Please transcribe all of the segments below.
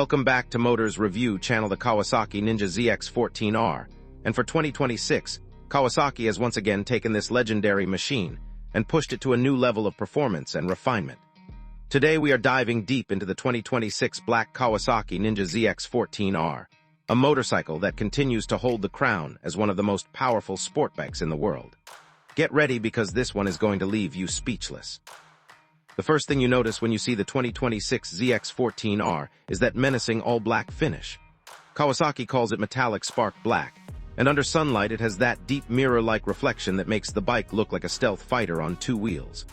Welcome back to Motors Review channel, the Kawasaki Ninja ZX-14R. And for 2026, Kawasaki has once again taken this legendary machine and pushed it to a new level of performance and refinement. Today we are diving deep into the 2026 black Kawasaki Ninja ZX-14R, a motorcycle that continues to hold the crown as one of the most powerful sport bikes in the world. Get ready because this one is going to leave you speechless. The first thing you notice when you see the 2026 ZX-14R is that menacing all-black finish. Kawasaki calls it metallic spark black, and under sunlight it has that deep mirror-like reflection that makes the bike look like a stealth fighter on two wheels.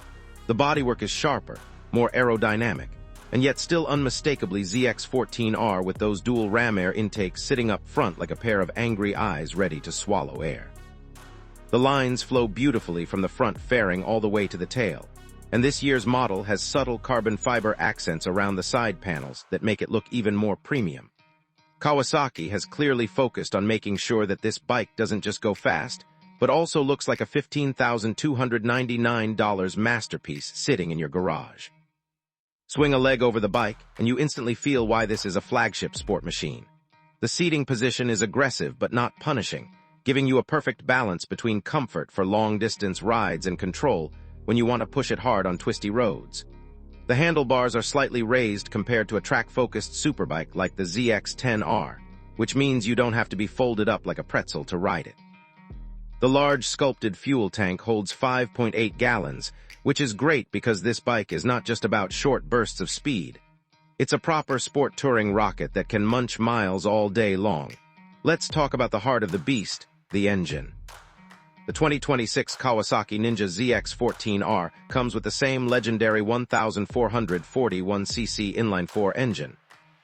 The bodywork is sharper, more aerodynamic, and yet still unmistakably ZX-14R with those dual ram air intakes sitting up front like a pair of angry eyes ready to swallow air. The lines flow beautifully from the front fairing all the way to the tail, and this year's model has subtle carbon fiber accents around the side panels that make it look even more premium. Kawasaki has clearly focused on making sure that this bike doesn't just go fast, but also looks like a $15,299 masterpiece sitting in your garage. Swing a leg over the bike, and you instantly feel why this is a flagship sport machine. The seating position is aggressive but not punishing, giving you a perfect balance between comfort for long-distance rides and control when you want to push it hard on twisty roads. The handlebars are slightly raised compared to a track-focused superbike like the ZX-10R, which means you don't have to be folded up like a pretzel to ride it. The large sculpted fuel tank holds 5.8 gallons, which is great because this bike is not just about short bursts of speed. It's a proper sport touring rocket that can munch miles all day long. Let's talk about the heart of the beast, the engine. The 2026 Kawasaki Ninja ZX-14R comes with the same legendary 1,441cc inline-4 engine,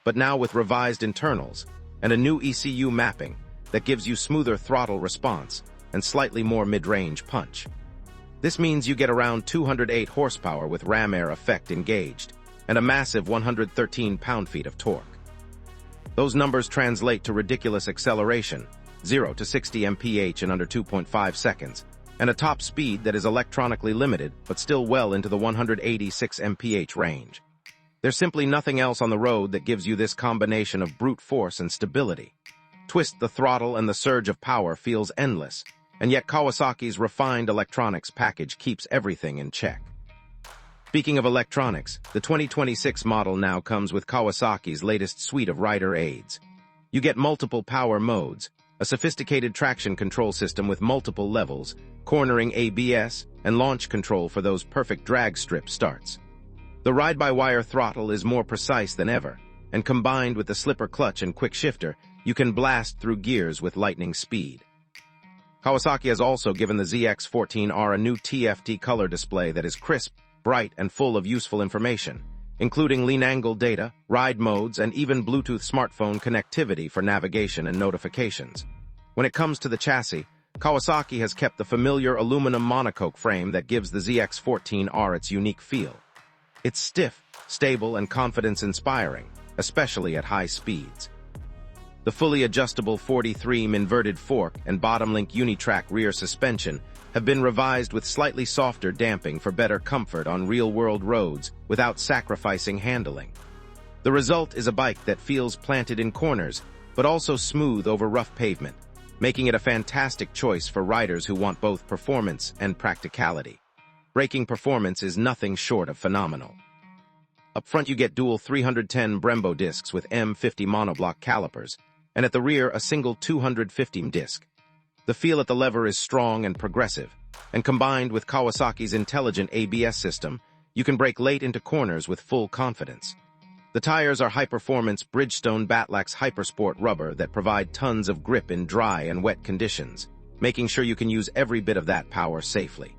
but now with revised internals and a new ECU mapping that gives you smoother throttle response and slightly more mid-range punch. This means you get around 208 horsepower with ram air effect engaged and a massive 113 pound-feet of torque. Those numbers translate to ridiculous acceleration, 0 to 60 mph in under 2.5 seconds, and a top speed that is electronically limited but still well into the 186 mph range. There's simply nothing else on the road that gives you this combination of brute force and stability. Twist the throttle and the surge of power feels endless, and yet Kawasaki's refined electronics package keeps everything in check. Speaking of electronics, the 2026 model now comes with Kawasaki's latest suite of rider aids. You get multiple power modes, a sophisticated traction control system with multiple levels, cornering ABS, and launch control for those perfect drag strip starts. The ride-by-wire throttle is more precise than ever, and combined with the slipper clutch and quick shifter, you can blast through gears with lightning speed. Kawasaki has also given the ZX-14R a new TFT color display that is crisp, bright, and full of useful information, including lean angle data, ride modes, and even Bluetooth smartphone connectivity for navigation and notifications. When it comes to the chassis, Kawasaki has kept the familiar aluminum monocoque frame that gives the ZX-14R its unique feel. It's stiff, stable, and confidence-inspiring, especially at high speeds. The fully adjustable 40-3 inverted fork and bottom-link unitrack rear suspension have been revised with slightly softer damping for better comfort on real-world roads without sacrificing handling. The result is a bike that feels planted in corners, but also smooth over rough pavement, making it a fantastic choice for riders who want both performance and practicality. Braking performance is nothing short of phenomenal. Up front you get dual 310 Brembo discs with M50 monoblock calipers, and at the rear a single 250 disc. The feel at the lever is strong and progressive, and combined with Kawasaki's intelligent ABS system, you can brake late into corners with full confidence. The tires are high-performance Bridgestone Batlax Hypersport rubber that provide tons of grip in dry and wet conditions, making sure you can use every bit of that power safely.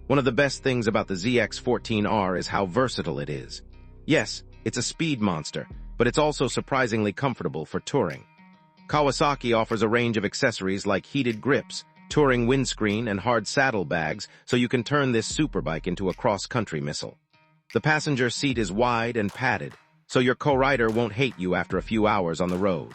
One of the best things about the ZX-14R is how versatile it is. Yes, it's a speed monster, but it's also surprisingly comfortable for touring. Kawasaki offers a range of accessories like heated grips, touring windscreen, and hard saddlebags, so you can turn this superbike into a cross-country missile. The passenger seat is wide and padded, so your co-rider won't hate you after a few hours on the road.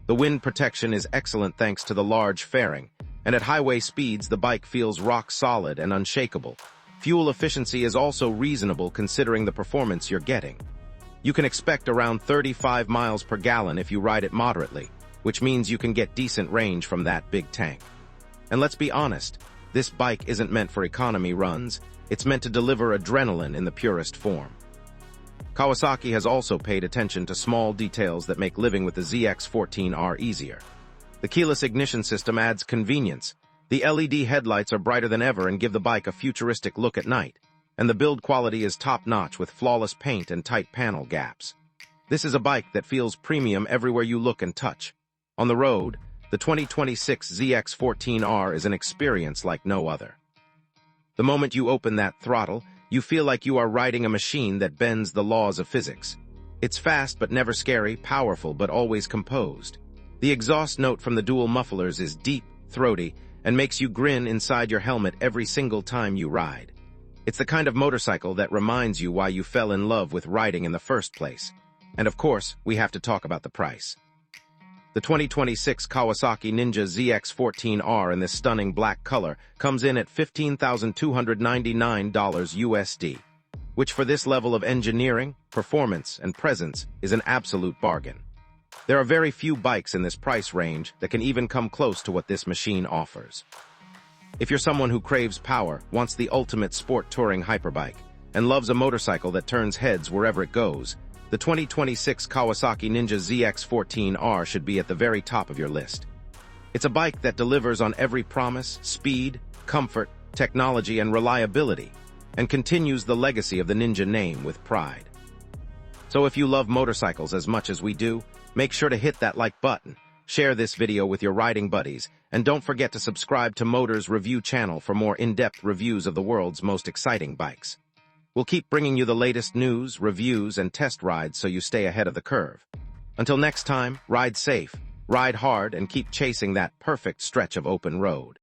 The wind protection is excellent thanks to the large fairing, and at highway speeds the bike feels rock solid and unshakable. Fuel efficiency is also reasonable considering the performance you're getting. You can expect around 35 miles per gallon if you ride it moderately, which means you can get decent range from that big tank. And let's be honest, this bike isn't meant for economy runs, it's meant to deliver adrenaline in the purest form. Kawasaki has also paid attention to small details that make living with the ZX-14R easier. The keyless ignition system adds convenience. The LED headlights are brighter than ever and give the bike a futuristic look at night. And the build quality is top-notch with flawless paint and tight panel gaps. This is a bike that feels premium everywhere you look and touch. On the road, the 2026 ZX-14R is an experience like no other. The moment you open that throttle, you feel like you are riding a machine that bends the laws of physics. It's fast but never scary, powerful but always composed. The exhaust note from the dual mufflers is deep, throaty, and makes you grin inside your helmet every single time you ride. It's the kind of motorcycle that reminds you why you fell in love with riding in the first place. And of course, we have to talk about the price. The 2026 Kawasaki Ninja ZX-14R in this stunning black color comes in at $15,299 USD, which for this level of engineering, performance, and presence is an absolute bargain. There are very few bikes in this price range that can even come close to what this machine offers. If you're someone who craves power, wants the ultimate sport touring hyperbike, and loves a motorcycle that turns heads wherever it goes, the 2026 Kawasaki Ninja ZX-14R should be at the very top of your list. It's a bike that delivers on every promise: speed, comfort, technology, and reliability, and continues the legacy of the Ninja name with pride. So if you love motorcycles as much as we do, make sure to hit that like button, share this video with your riding buddies, and don't forget to subscribe to Motors Review channel for more in-depth reviews of the world's most exciting bikes. We'll keep bringing you the latest news, reviews, and test rides so you stay ahead of the curve. Until next time, ride safe, ride hard, and keep chasing that perfect stretch of open road.